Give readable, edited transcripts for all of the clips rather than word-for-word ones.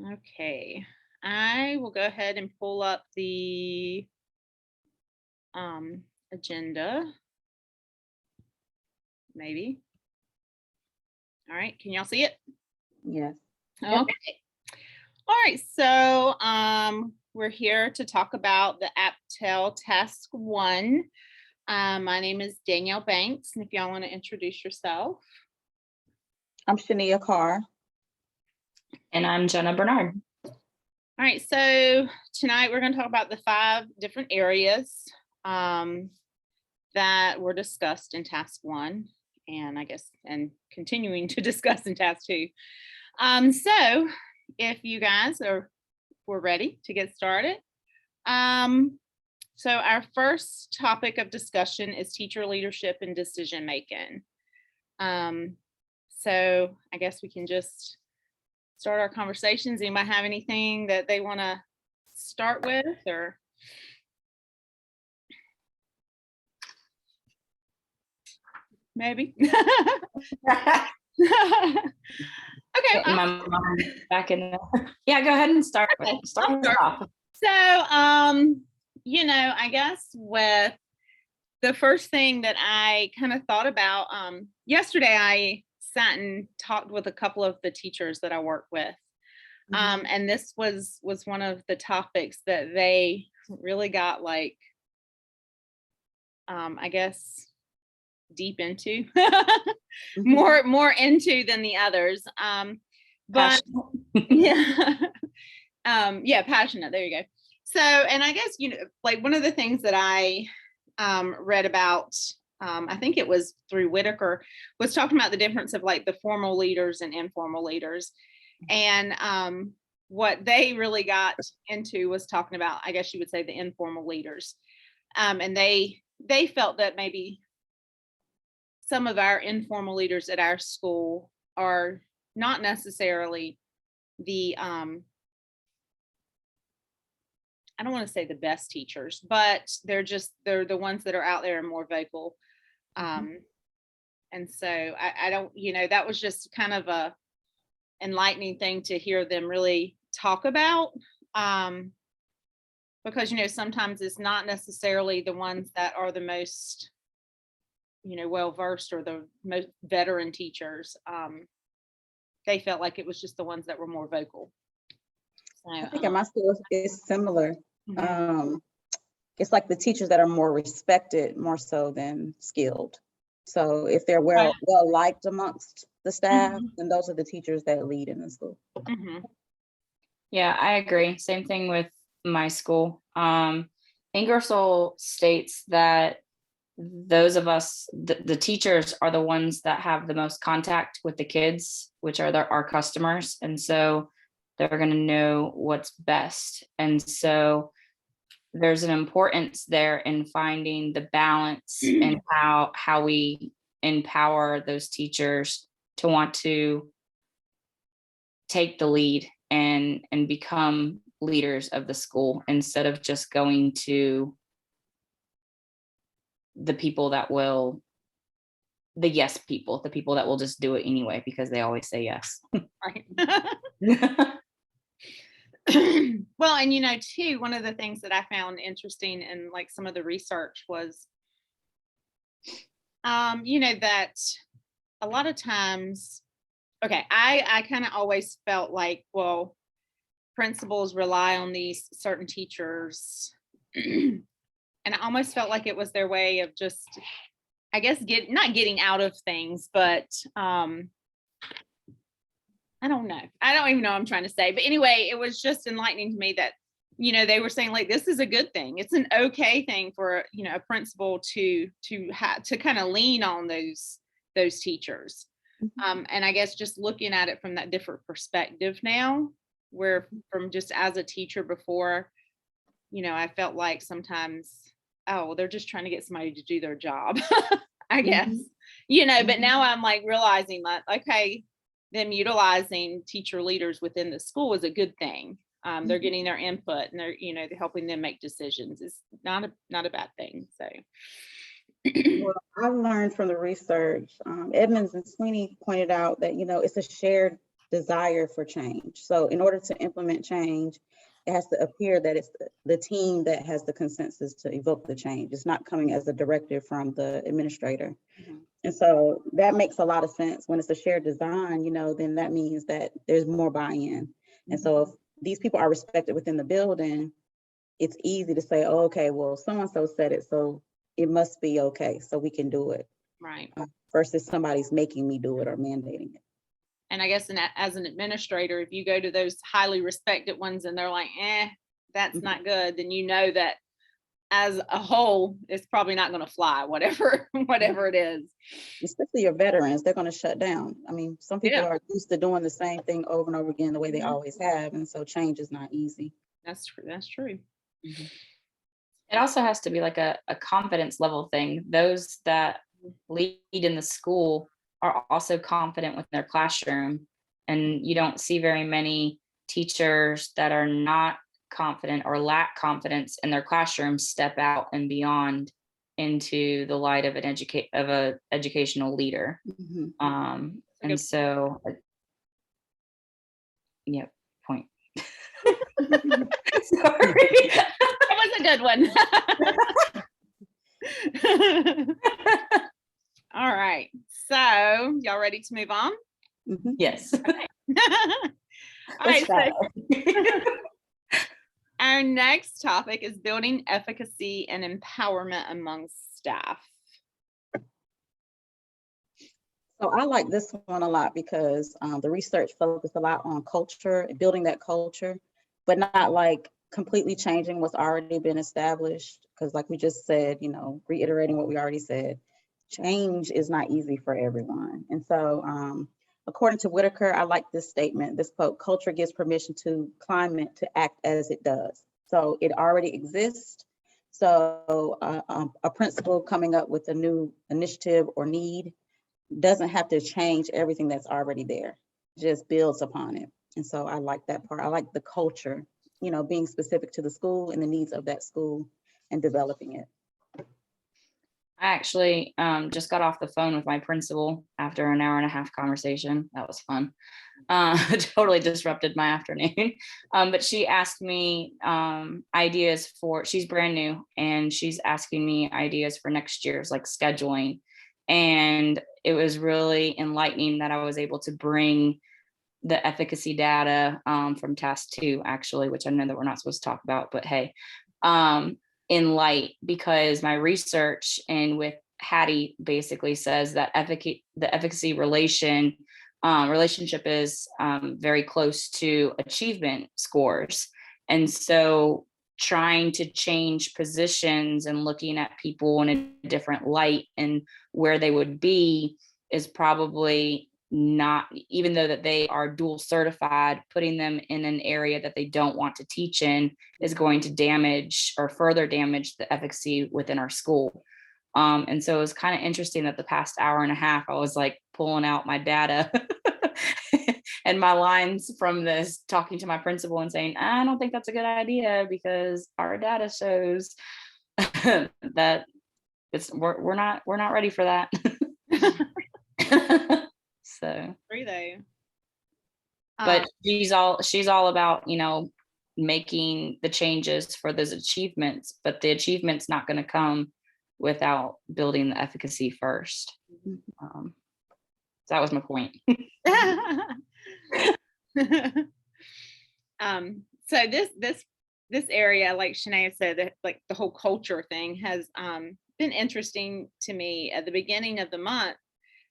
Okay, I will go ahead and pull up the agenda, maybe. All right, can y'all see it? Yes. Yep. Okay. All right, so we're here to talk about the AAPTEL Task 1. My name is Danielle Banks, and if y'all want to introduce yourself. I'm Shania Carr. And I'm Jenna Bernard. All right, so tonight we're going to talk about the 5 different areas that were discussed in Task 1, and I guess, and continuing to discuss in Task 2. So if you guys we're ready to get started. So our first topic of discussion is teacher leadership and decision making. So I guess we can just start our conversations. Anybody have anything that they want to start with, or? Maybe. Okay. My mom back in the, yeah, go ahead and start. Okay, Start off. So, I guess with the first thing that I kind of thought about, yesterday I sat and talked with a couple of the teachers that I work with. And this was one of the topics that they really got like, I guess, deep into, more into than the others. But yeah, passionate. There you go. So, and I guess, like one of the things that I read about, I think it was through Whitaker, was talking about the difference of like the formal leaders and informal leaders. And what they really got into was talking about, I guess you would say, the informal leaders. And they felt that maybe some of our informal leaders at our school are not necessarily the, I don't want to say the best teachers, but they're the ones that are out there and more vocal. And so I don't, that was just kind of a enlightening thing to hear them really talk about. Because, sometimes it's not necessarily the ones that are the most, well-versed or the most veteran teachers. They felt like it was just the ones that were more vocal. So, I think at my school it's similar. It's like the teachers that are more respected more so than skilled. So if they're well liked amongst the staff, then those are the teachers that lead in the school. Yeah, I agree. Same thing with my school. Ingersoll states that those of us, the teachers are the ones that have the most contact with the kids, which are our customers. And so they're going to know what's best. And so there's an importance there in finding the balance and how we empower those teachers to want to take the lead and become leaders of the school instead of just going to the people that will, the yes people, the people that will just do it anyway because they always say yes. Right. Well, and too, one of the things that I found interesting in like some of the research was, that a lot of times, okay, I kind of always felt like, well, principals rely on these certain teachers. And I almost felt like it was their way of just, I guess, not getting out of things, but I don't know. I don't even know what I'm trying to say. But anyway, it was just enlightening to me that, they were saying like, this is a good thing. It's an okay thing for, a principal to kind of lean on those teachers. And I guess just looking at it from that different perspective now, where from just as a teacher before, I felt like sometimes, oh, they're just trying to get somebody to do their job, I guess, but now I'm like realizing that, okay, them utilizing teacher leaders within the school is a good thing. They're getting their input and they're, they're helping them make decisions. It's not a bad thing. So. Well, I've learned from the research, Edmonds and Sweeney pointed out that, it's a shared desire for change. So in order to implement change, it has to appear that it's the team that has the consensus to evoke the change. It's not coming as a directive from the administrator. Mhm. And so that makes a lot of sense. When it's a shared design, then that means that there's more buy-in. And so if these people are respected within the building, it's easy to say, oh, okay, well, so-and-so said it, so it must be okay, so we can do it. Right. Versus somebody's making me do it or mandating it. And I guess as an administrator, if you go to those highly respected ones and they're like, that's not good, then you know that as a whole, it's probably not going to fly, whatever it is. Especially your veterans, they're going to shut down. I mean, some people are used to doing the same thing over and over again the way they always have. And so change is not easy. That's true. That's true. It also has to be like a confidence level thing. Those that lead in the school are also confident with their classroom. And you don't see very many teachers that are not confident or lack confidence in their classroom step out and beyond into the light of an educational leader. And so point. Sorry. That was a good one. All right, so y'all ready to move on? Yes. Okay. All right, so our next topic is building efficacy and empowerment among staff. So I like this one a lot because the research focused a lot on culture and building that culture, but not like completely changing what's already been established. Because like we just said, reiterating what we already said, change is not easy for everyone. And so according to Whitaker, I like this statement, this quote: culture gives permission to climate to act as it does. So it already exists. So a principal coming up with a new initiative or need doesn't have to change everything that's already there, just builds upon it. And so I like that part. I like the culture, being specific to the school and the needs of that school and developing it. I actually just got off the phone with my principal after an hour and a half conversation. That was fun. Totally disrupted my afternoon. But she asked me ideas she's brand new, and she's asking me ideas for next year's like scheduling. And it was really enlightening that I was able to bring the efficacy data from task 2, actually, which I know that we're not supposed to talk about, but hey, in light, because my research and with Hattie basically says that the efficacy relationship is very close to achievement scores. And so trying to change positions and looking at people in a different light and where they would be is probably not, even though that they are dual certified, putting them in an area that they don't want to teach in is going to damage or further damage the efficacy within our school. And so it was kind of interesting that the past hour and a half, I was like pulling out my data and my lines from this, talking to my principal and saying, I don't think that's a good idea because our data shows that we're not ready for that. So, but she's all about, making the changes for those achievements, but the achievements not going to come without building the efficacy first. So that was my point. So this area, like Shanae said, that like the whole culture thing has been interesting to me. At the beginning of the month,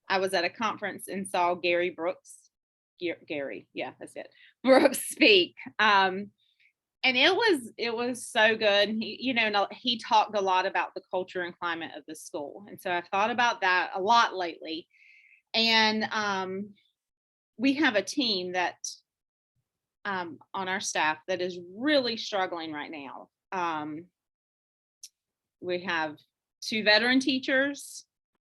I was at a conference and saw Gary Brooks, yeah, that's it, Brooks speak. And it was so good. He talked a lot about the culture and climate of the school. And so I've thought about that a lot lately. And we have a team that on our staff that is really struggling right now. We have 2 veteran teachers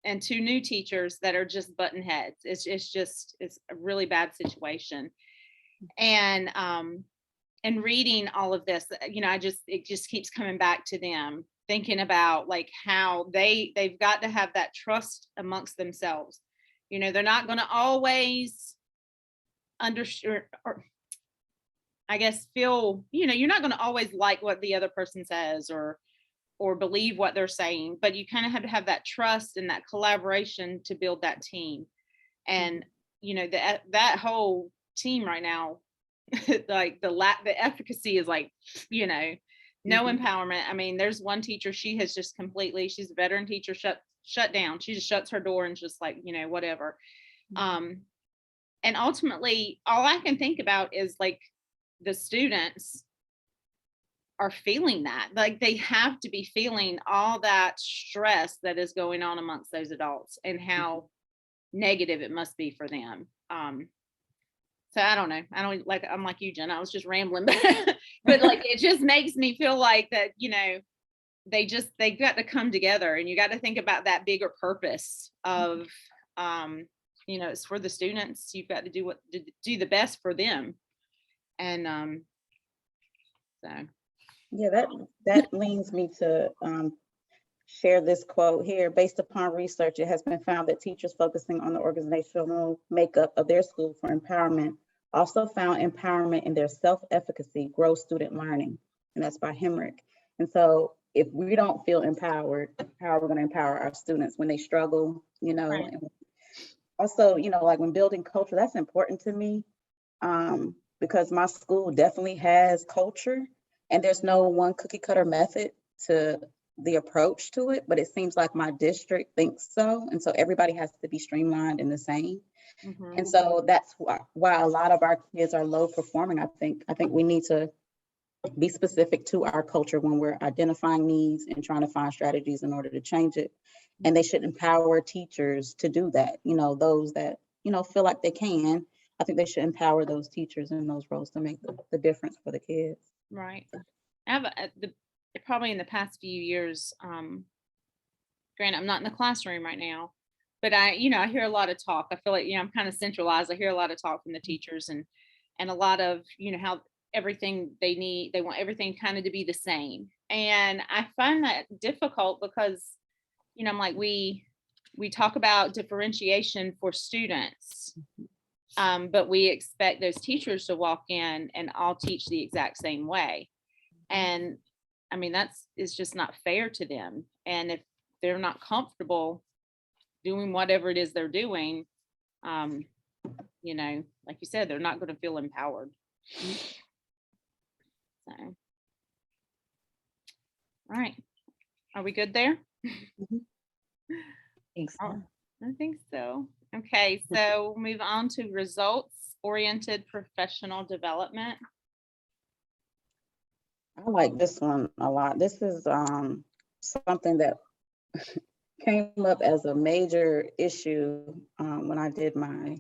and 2 new teachers that are just button heads. It's a really bad situation. And reading all of this, it just keeps coming back to them, thinking about like how they've got to have that trust amongst themselves. They're not going to always understand, or I guess feel, you're not going to always like what the other person says or believe what they're saying, but you kind of have to have that trust and that collaboration to build that team. And that whole team right now, like the efficacy is like, no empowerment. I mean, there's one teacher, she has just completely, she's a veteran teacher, shut down. She just shuts her door and just like, whatever. And ultimately, all I can think about is like the students are feeling that, like they have to be feeling all that stress that is going on amongst those adults and how negative it must be for them. So I don't know. I'm like you, Jen. I was just rambling, but like it just makes me feel like that, they got to come together, and you got to think about that bigger purpose of, it's for the students. You've got to do the best for them. And so. Yeah, that leads me to share this quote here. Based upon research, it has been found that teachers focusing on the organizational makeup of their school for empowerment also found empowerment in their self-efficacy, grows student learning. And that's by Hemrick. And so if we don't feel empowered, how are we going to empower our students when they struggle, Right. And also, like when building culture, that's important to me because my school definitely has culture. And there's no one cookie cutter method to the approach to it, but it seems like my district thinks so. And so everybody has to be streamlined and the same. Mm-hmm. And so that's why a lot of our kids are low performing. I think we need to be specific to our culture when we're identifying needs and trying to find strategies in order to change it. And they should empower teachers to do that. Those that, feel like they can, I think they should empower those teachers in those roles to make the difference for the kids. Right. I have probably in the past few years, granted, I'm not in the classroom right now, but I hear a lot of talk. I feel like, I'm kind of centralized. I hear a lot of talk from the teachers and a lot of, how everything they want everything kind of to be the same. And I find that difficult because, I'm like, we talk about differentiation for students. But we expect those teachers to walk in and all teach the exact same way. And I mean, it's just not fair to them. And if they're not comfortable doing whatever it is they're doing, like you said, they're not going to feel empowered. So, all right. Are we good there? Thanks. I think so. Okay, so we'll move on to results-oriented professional development. I like this one a lot. This is something that came up as a major issue when I did my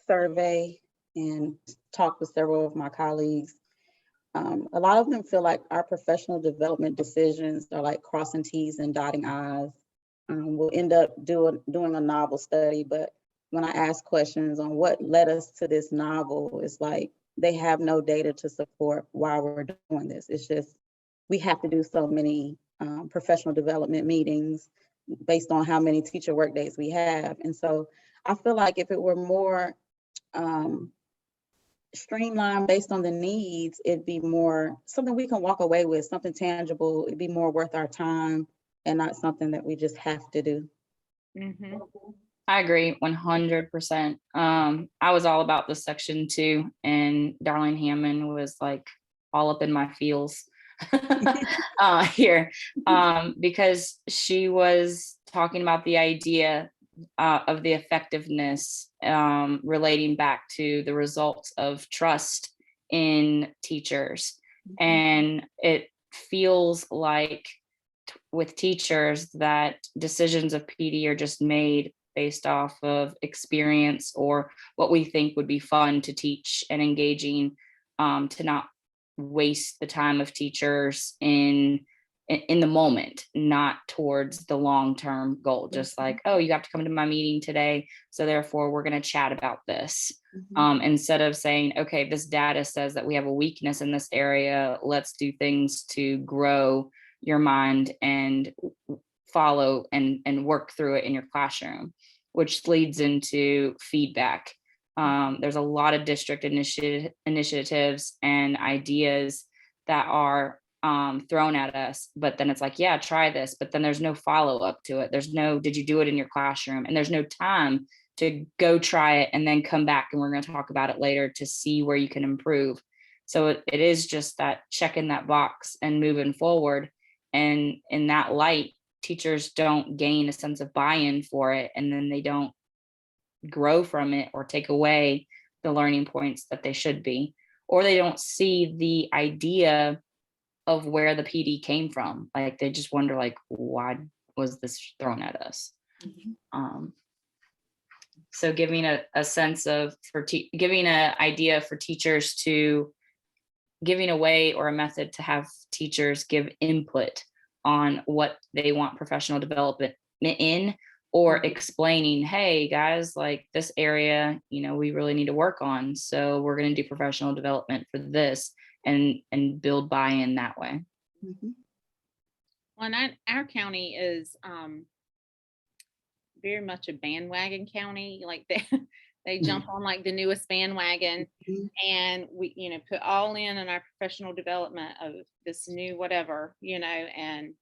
survey and talked with several of my colleagues. A lot of them feel like our professional development decisions are like crossing T's and dotting I's. We'll end up doing a novel study, but when I ask questions on what led us to this novel, it's like they have no data to support why we're doing this. It's just we have to do so many professional development meetings based on how many teacher work days we have. And so I feel like if it were more streamlined based on the needs, it'd be more something we can walk away with, something tangible. It'd be more worth our time and not something that we just have to do. Mm-hmm. I agree 100%. I was all about this section too. And Darlene Hammond was like all up in my feels here because she was talking about the idea of the effectiveness relating back to the results of trust in teachers. Mm-hmm. And it feels like with teachers that decisions of PD are just made based off of experience or what we think would be fun to teach and engaging, to not waste the time of teachers in the moment, not towards the long-term goal. Just like, oh, you have to come to my meeting today, so therefore we're going to chat about this. Mm-hmm. Instead of saying, okay, this data says that we have a weakness in this area, let's do things to grow your mind and follow and work through it in your classroom, which leads into feedback. There's a lot of district initiatives and ideas that are thrown at us, but then it's like, yeah, try this, but then there's no follow-up to it. There's no, did you do it in your classroom? And there's no time to go try it and then come back and we're going to talk about it later to see where you can improve. So it is just that checking that box and moving forward. And in that light, teachers don't gain a sense of buy-in for it, and then they don't grow from it or take away the learning points that they should be, or they don't see the idea of where the PD came from. Like they just wonder, like, why was this thrown at us? So giving a sense of, giving an idea for teachers to, giving a way or a method to have teachers give input on what they want professional development in, or explaining, hey guys, like this area, we really need to work on. So we're going to do professional development for this, and build buy-in that way. Well, and our county is very much a bandwagon county. Like they jump on like the newest bandwagon, and we put all in our professional development of this new whatever, and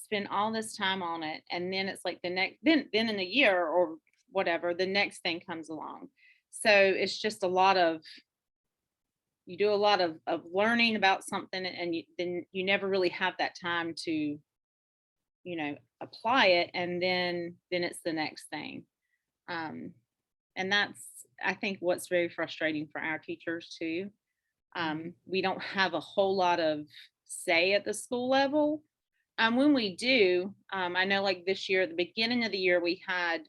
spend all this time on it, and then it's like the next, then in a year or whatever, the next thing comes along. So it's just you do a lot of learning about something, and then you never really have that time to apply it, and then it's the next thing. And that's, I think, what's very frustrating for our teachers too. We don't have a whole lot of say at the school level. When we do, I know like this year, at the beginning of the year, we had,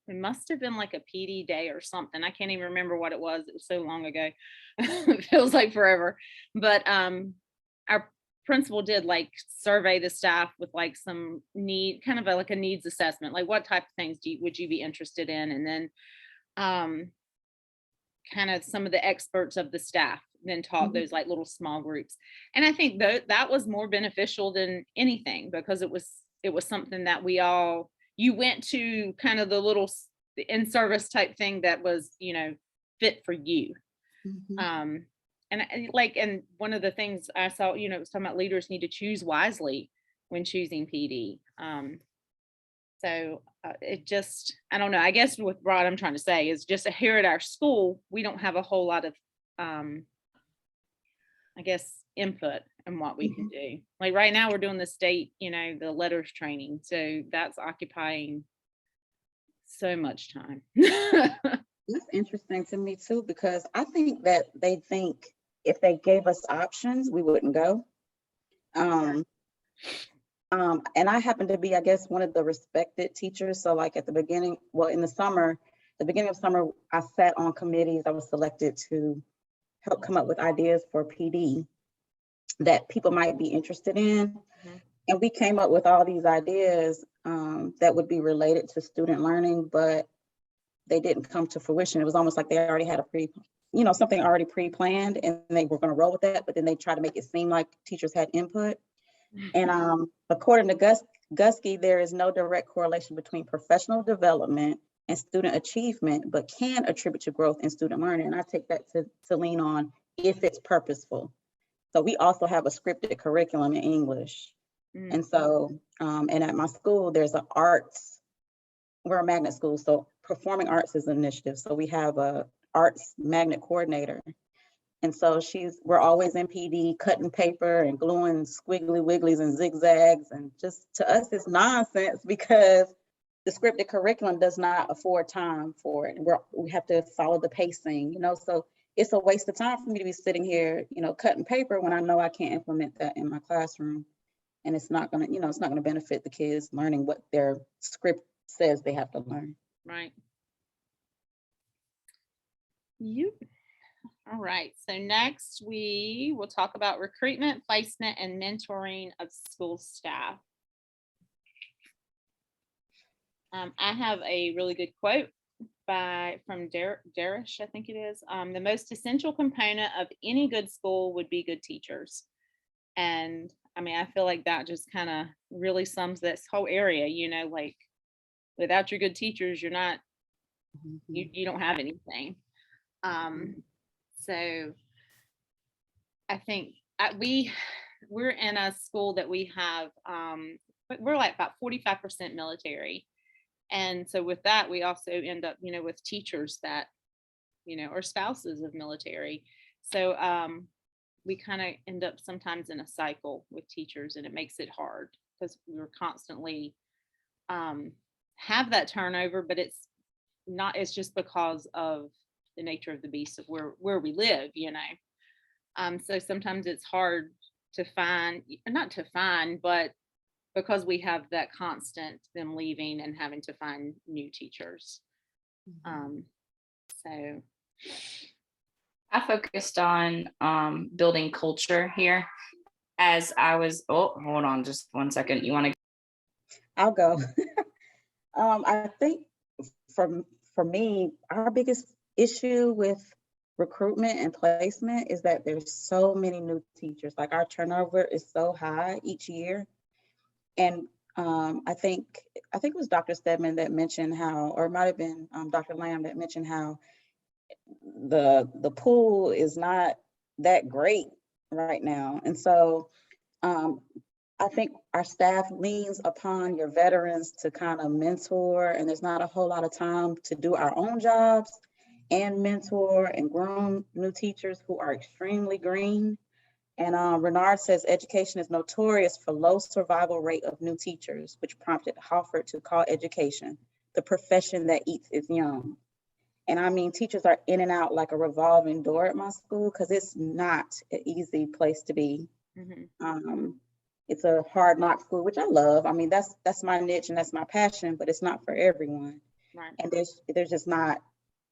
it must have been like a PD day or something. I can't even remember what it was. It was so long ago. It feels like forever. But our principal did like survey the staff with like some kind of like a needs assessment, like what type of things would you be interested in, and then kind of some of the experts of the staff then taught those like little small groups. And I think that was more beneficial than anything, because it was something that you went to kind of the little in-service type thing that was fit for you. And one of the things I saw, it was talking about leaders need to choose wisely when choosing PD. So it just, I don't know, I guess what I'm trying to say is just here at our school, we don't have a whole lot of, I guess, input in what we can do. Like right now we're doing the state, the letters training. So that's occupying so much time. That's interesting to me too, because I think that they think if they gave us options, we wouldn't go. And I happen to be, I guess, one of the respected teachers. So like at the beginning, in the beginning of summer, I sat on committees. I was selected to help come up with ideas for PD that people might be interested in. And we came up with all these ideas that would be related to student learning, but they didn't come to fruition. It was almost like they already had something already pre-planned, and they were going to roll with that, but then they try to make it seem like teachers had input. And according to Gusky, there is no direct correlation between professional development and student achievement, but can attribute to growth in student learning. And I take that to lean on if it's purposeful. So we also have a scripted curriculum in English. And so, and at my school, there's we're a magnet school, so performing arts is an initiative. So we have a arts magnet coordinator. And so we're always in PD cutting paper and gluing squiggly wigglies and zigzags. And just to us, it's nonsense because the scripted curriculum does not afford time for it. We have to follow the pacing, so it's a waste of time for me to be sitting here, cutting paper when I know I can't implement that in my classroom. And it's not going to, it's not going to benefit the kids learning what their script says they have to learn. Right. All right. So next we will talk about recruitment, placement, and mentoring of school staff. I have a really good quote from Darish, I think it is. The most essential component of any good school would be good teachers. And I mean, I feel like that just kind of really sums this whole area, like without your good teachers, you're not, you don't have anything. So I think we're in a school that we have, we're like about 45% military. And so with that, we also end up, with teachers that, are spouses of military. So we kind of end up sometimes in a cycle with teachers, and it makes it hard because we're constantly have that turnover, but it's just because of the nature of the beast of where we live. So sometimes it's hard to find, not to find, but because we have that constant them leaving and having to find new teachers. So I focused on building culture here as I was, oh, hold on just 1 second. You want to? I'll go. I think for me, our biggest issue with recruitment and placement is that there's so many new teachers. Like our turnover is so high each year. And I think it was Dr. Stedman that mentioned how, or it might have been Dr. Lamb that mentioned how the pool is not that great right now. And so I think our staff leans upon your veterans to kind of mentor, and there's not a whole lot of time to do our own jobs and mentor and groom new teachers who are extremely green. And Renard says education is notorious for low survival rate of new teachers, which prompted Hoffer to call education the profession that eats its young. And I mean, teachers are in and out like a revolving door at my school because it's not an easy place to be. It's a hard knock school, which I love. I mean, that's my niche and that's my passion, but it's not for everyone. right. And there's just not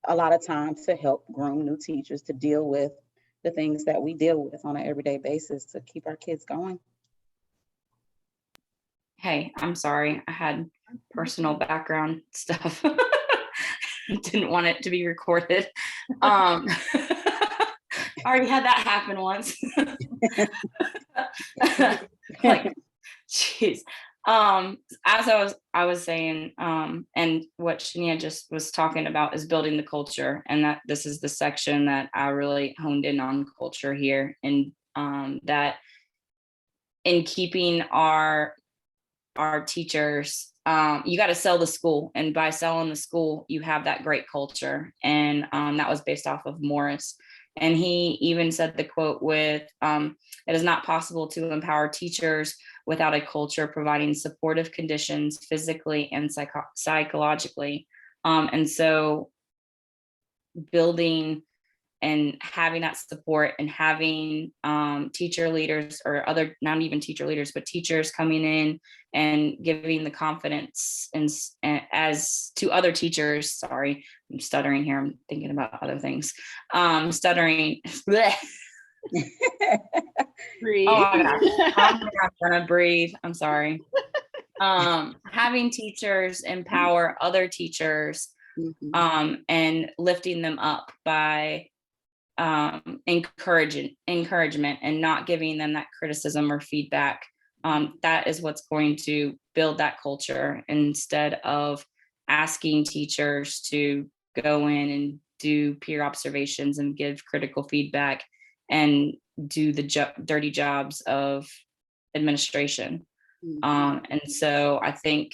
a lot of time to help groom new teachers to deal with the things that we deal with on an everyday basis to keep our kids going. Hey, I'm sorry. I had personal background stuff. Didn't want it to be recorded. I already had that happen once. Like, jeez. As I was saying, and what Shania just was talking about is building the culture, and that this is the section that I really honed in on culture here, and that in keeping our teachers, you got to sell the school, and by selling the school, you have that great culture, and that was based off of Morris. And he even said the quote with, it is not possible to empower teachers without a culture providing supportive conditions physically and psychologically. And so building and having that support and having teacher leaders or other, not even teacher leaders, but teachers coming in and giving the confidence and as to other teachers. Sorry, I'm stuttering here. I'm thinking about other things. Stuttering. Breathe. Oh my gosh, I'm gonna breathe. I'm sorry. Having teachers empower other teachers and lifting them up by encouragement and not giving them that criticism or feedback. That is what's going to build that culture, instead of asking teachers to go in and do peer observations and give critical feedback and do the dirty jobs of administration. And so I think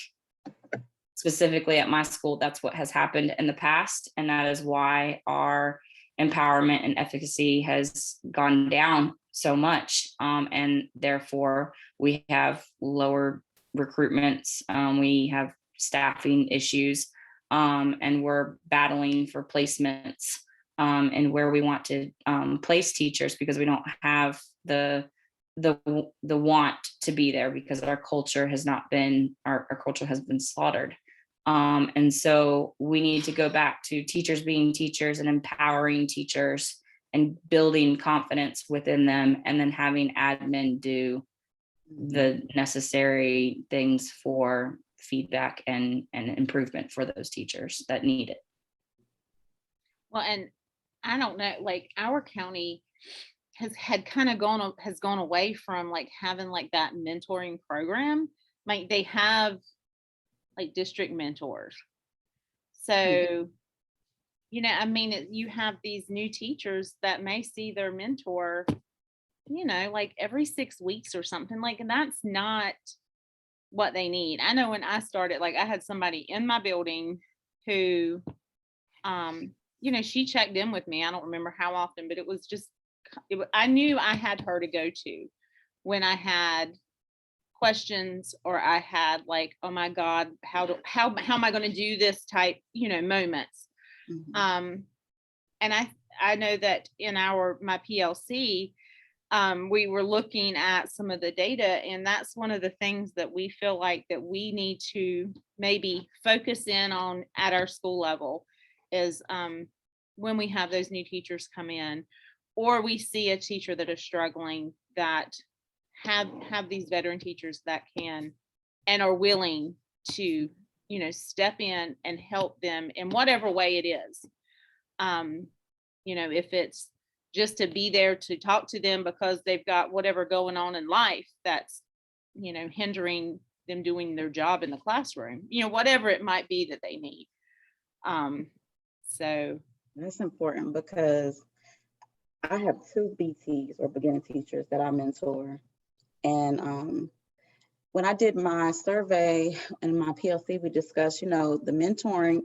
specifically at my school, that's what has happened in the past. And that is why our empowerment and efficacy has gone down so much. And therefore we have lower recruitments. We have staffing issues, and we're battling for placements and where we want to place teachers, because we don't have the want to be there, because our culture has not been, our culture has been slaughtered. And so we need to go back to teachers being teachers and empowering teachers and building confidence within them, and then having admin do the necessary things for feedback and improvement for those teachers that need it. Well, and I don't know, like our county has gone away from like having like that mentoring program. Like they have like district mentors. So, you know, I mean, you have these new teachers that may see their mentor, you know, like every 6 weeks or something, like, and that's not what they need. I know when I started, like I had somebody in my building who, you know, she checked in with me. I don't remember how often, but it was just, I knew I had her to go to when I had questions, or I had like, oh my God, how am I going to do this type, you know, moments. Mhm. And I know that in my PLC, we were looking at some of the data, and that's one of the things that we feel like that we need to maybe focus in on at our school level is when we have those new teachers come in, or we see a teacher that is struggling, that have these veteran teachers that can and are willing to, you know, step in and help them in whatever way it is. You know, if it's just to be there to talk to them because they've got whatever going on in life that's, you know, hindering them doing their job in the classroom, you know, whatever it might be that they need. So That's important because I have 2 BTs or beginning teachers that I mentor. And when I did my survey and my PLC, we discussed, you know, the mentoring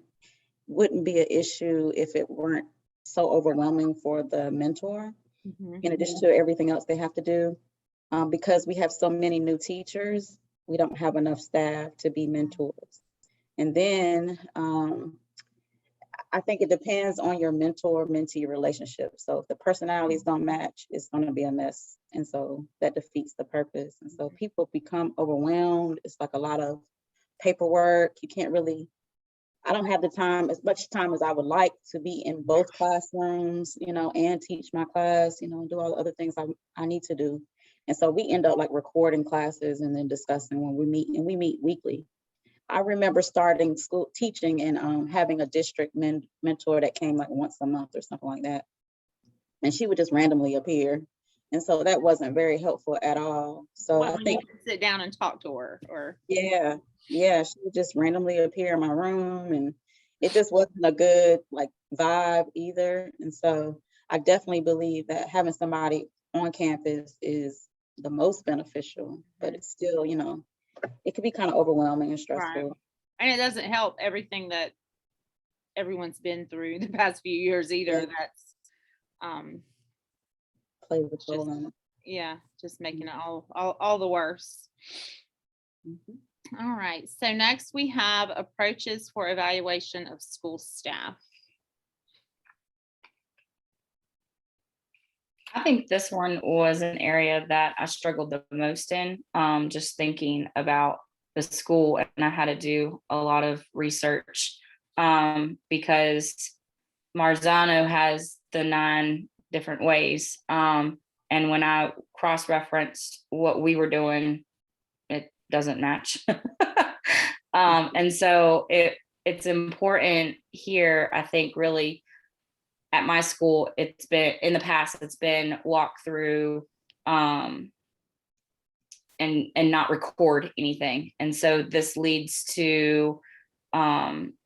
wouldn't be an issue if it weren't so overwhelming for the mentor, in addition to everything else they have to do. Because we have so many new teachers, we don't have enough staff to be mentors. And then I think it depends on your mentor-mentee relationship. So if the personalities don't match, it's going to be a mess. And so that defeats the purpose. And so people become overwhelmed. It's like a lot of paperwork. You can't really, I don't have the time, as much time as I would like to be in both classrooms, you know, and teach my class, you know, and do all the other things I need to do. And so we end up like recording classes and then discussing when we meet, and we meet weekly. I remember starting school teaching and having a district mentor that came like once a month or something like that. And she would just randomly appear. And so that wasn't very helpful at all. So what, I when you think, could sit down and talk to her, or yeah, she would just randomly appear in my room, and it just wasn't a good like vibe either. And so I definitely believe that having somebody on campus is the most beneficial, but it's still, you know, it can be kind of overwhelming and right, stressful. and it doesn't help everything that everyone's been through the past few years either. Yeah. That's Play the just, role in it. yeah, just making it all the worse. Mhm. All right, so next we have approaches for evaluation of school staff. I think this one was an area that I struggled the most in, just thinking about the school, and I had to do a lot of research because Marzano has the 9 different ways. And when I cross-referenced what we were doing, it doesn't match. And so it's important here, I think, really at my school, it's been in the past, it's been walk through and not record anything. And so this leads to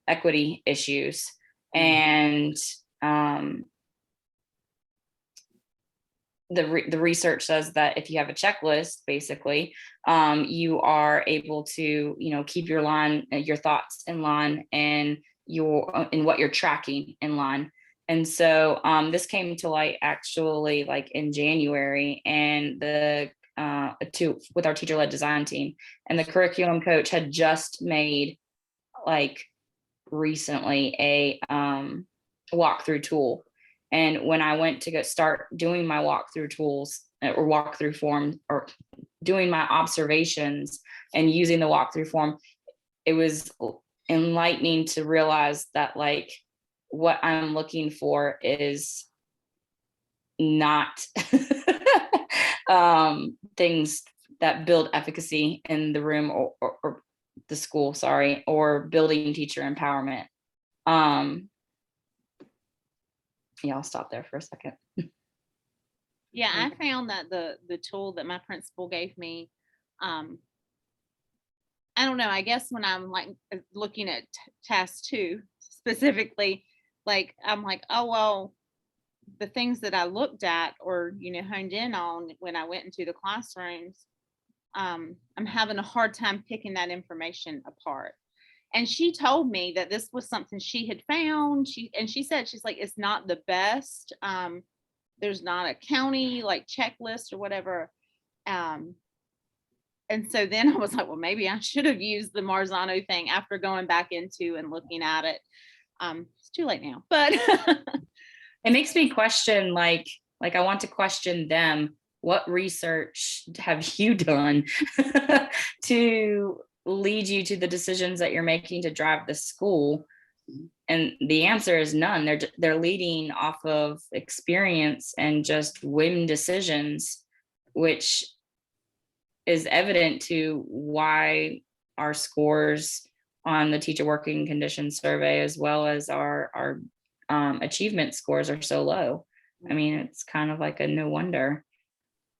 equity issues. And the research says that if you have a checklist, basically, you are able to, you know, keep your thoughts in line, and in what you're tracking in line. And so this came to light actually like in January, and with our teacher-led design team, and the curriculum coach had just made like recently a walkthrough tool. And when I went to go start doing my walkthrough tools or walkthrough form, or doing my observations and using the walkthrough form, it was enlightening to realize that like what I'm looking for is not things that build efficacy in the room or the school, sorry, or building teacher empowerment. Yeah, I'll stop there for a second. Yeah, I found that the tool that my principal gave me, I don't know, I guess when I'm like looking at task 2 specifically, like I'm like, oh well, the things that I looked at or honed in on when I went into the classrooms, I'm having a hard time picking that information apart. And she told me that this was something she had found. She said, she's like, it's not the best. There's not a county like checklist or whatever. And so then I was like, well, maybe I should have used the Marzano thing after going back into and looking at it. It's too late now, but It makes me question, like I want to question them. What research have you done to lead you to the decisions that you're making to drive the school? And the answer is none. They're leading off of experience and just whim decisions, which is evident to why our scores on the teacher working conditions survey, as well as our achievement scores, are so low. I mean, it's kind of like a no wonder.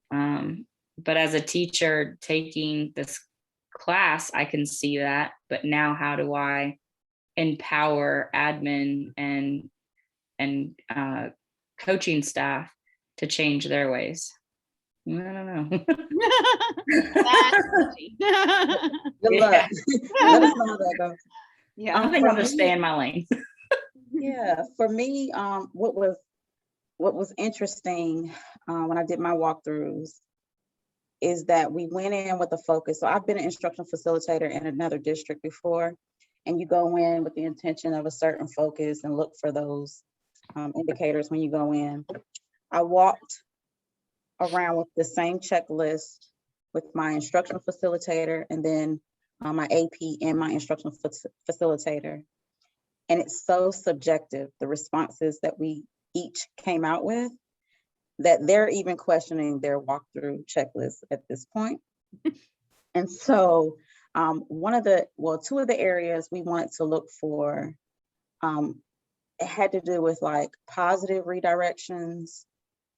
But as a teacher taking this class, I can see that. But now, how do I empower admin and coaching staff to change their ways? I don't know. Good luck. Let us know how that goes. Yeah, I think I'll just stay in my lane. Yeah, for me, what was interesting when I did my walkthroughs is that we went in with a focus. So I've been an instructional facilitator in another district before, and you go in with the intention of a certain focus and look for those indicators when you go in. I walked around with the same checklist with my instructional facilitator and then my AP and my instructional facilitator. And it's so subjective, the responses that we each came out with, that they're even questioning their walkthrough checklist at this point. And so two of the areas we wanted to look for, it had to do with like positive redirections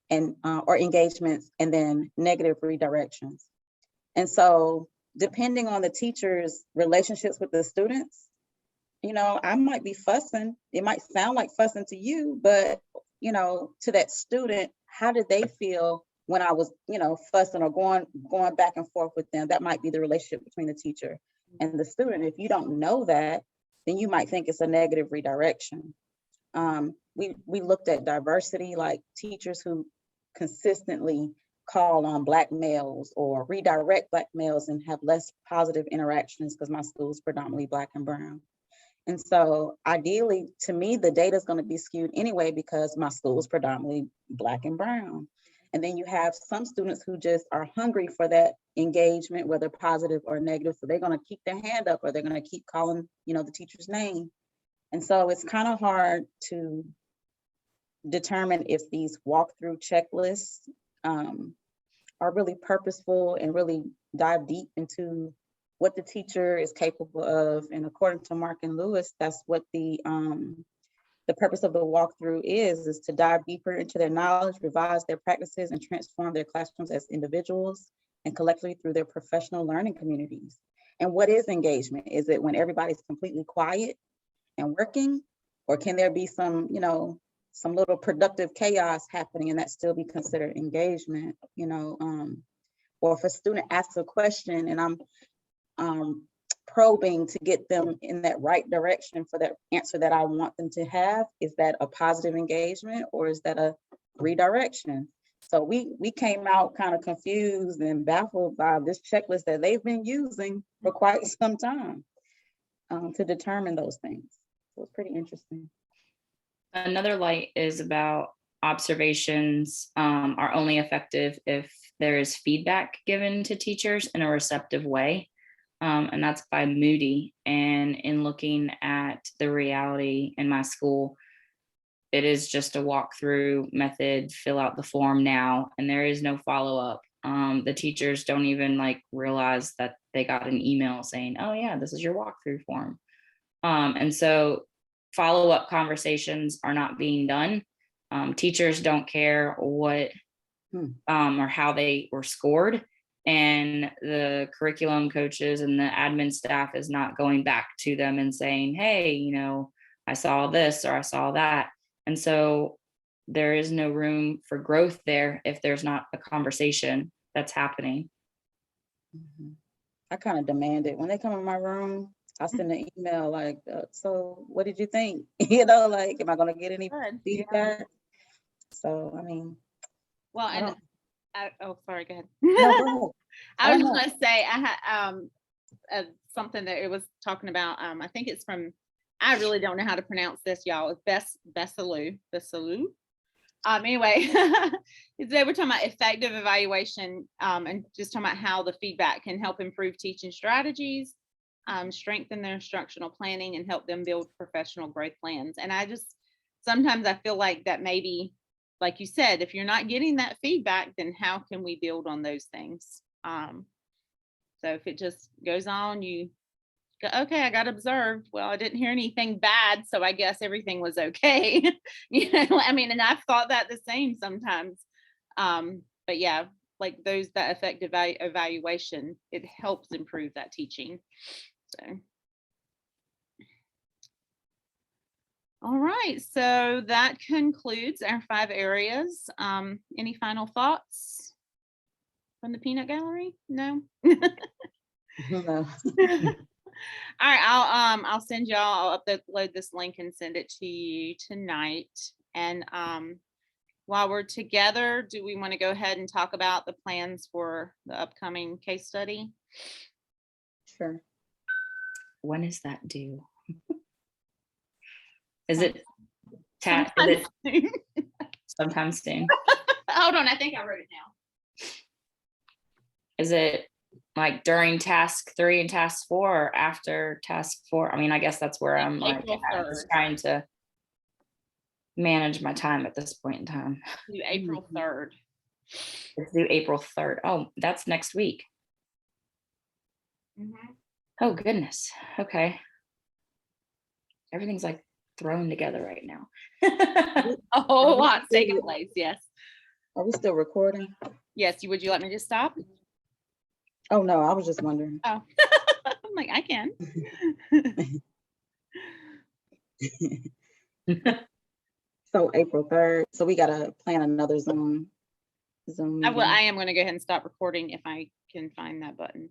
and or engagements, and then negative redirections. And so depending on the teacher's relationships with the students, I might be fussing. It might sound like fussing to you, but to that student, how did they feel when I was, fussing or going back and forth with them? That might be the relationship between the teacher and the student. If you don't know that, then you might think it's a negative redirection. We looked at diversity, like teachers who consistently call on Black males or redirect Black males and have less positive interactions, because my school is predominantly Black and brown. And so ideally, to me, the data is going to be skewed anyway, because my school is predominantly Black and brown. And then you have some students who just are hungry for that engagement, whether positive or negative. So they're going to keep their hand up, or they're going to keep calling, the teacher's name. And so it's kind of hard to determine if these walkthrough checklists are really purposeful and really dive deep into what the teacher is capable of. And according to Mark and Lewis, that's what the purpose of the walkthrough is to dive deeper into their knowledge, revise their practices, and transform their classrooms as individuals and collectively through their professional learning communities. And what is engagement? Is it when everybody's completely quiet and working, or can there be some little productive chaos happening and that still be considered engagement? Or if a student asks a question and I'm probing to get them in that right direction for that answer that I want them to have, is that a positive engagement or is that a redirection? So we came out kind of confused and baffled by this checklist that they've been using for quite some time to determine those things. So it's pretty interesting. Another light is about observations are only effective if there is feedback given to teachers in a receptive way. And that's by Moody. And in looking at the reality in my school, it is just a walkthrough method, fill out the form now, and there is no follow-up. The teachers don't even realize that they got an email saying, oh yeah, this is your walkthrough form. And so follow-up conversations are not being done. Teachers don't care what or how they were scored. And the curriculum coaches and the admin staff is not going back to them and saying, hey, you know, I saw this or I saw that. And so there is no room for growth there if there's not a conversation that's happening. I kind of demand it. When they come in my room, I send an email like, so what did you think? You know, like, am I going to get any Good. feedback? So, I mean, Well, I and don't, oh, sorry, go ahead. no, go ahead. I was Oh, just no. gonna say, I had something that it was talking about. I think it's from, I really don't know how to pronounce this, y'all. It's Besalou. Anyway, they were talking about effective evaluation, and just talking about how the feedback can help improve teaching strategies, strengthen their instructional planning, and help them build professional growth plans. And sometimes I feel like that maybe, like you said, if you're not getting that feedback, then how can we build on those things? So if it just goes on, you go, okay, I got observed. Well, I didn't hear anything bad, so I guess everything was okay. You know, I mean, and I've thought that the same sometimes. But yeah, like that effective evaluation, it helps improve that teaching. So. All right, so that concludes our 5 areas. Any final thoughts from the peanut gallery? No. No. All right, I'll send y'all. I'll upload this link and send it to you tonight. And while we're together, do we want to go ahead and talk about the plans for the upcoming case study? Sure. When is that due? Is it Sometime soon. sometime soon? Hold on, I think I wrote it down. Is it like during task 3 and task 4 or after task 4? I mean, I guess that's where I'm like just trying to manage my time at this point in time. April 3rd. It's due April 3rd. Oh, that's next week. Oh, goodness. Okay. Everything's like thrown together right now. A whole lot's taking place. Yes. Are we still recording? Yes. Would you let me just stop? Oh, no, I was just wondering. Oh, I'm like, I can. So April 3rd. So we got to plan another Zoom meeting. I am going to go ahead and stop recording if I can find that button.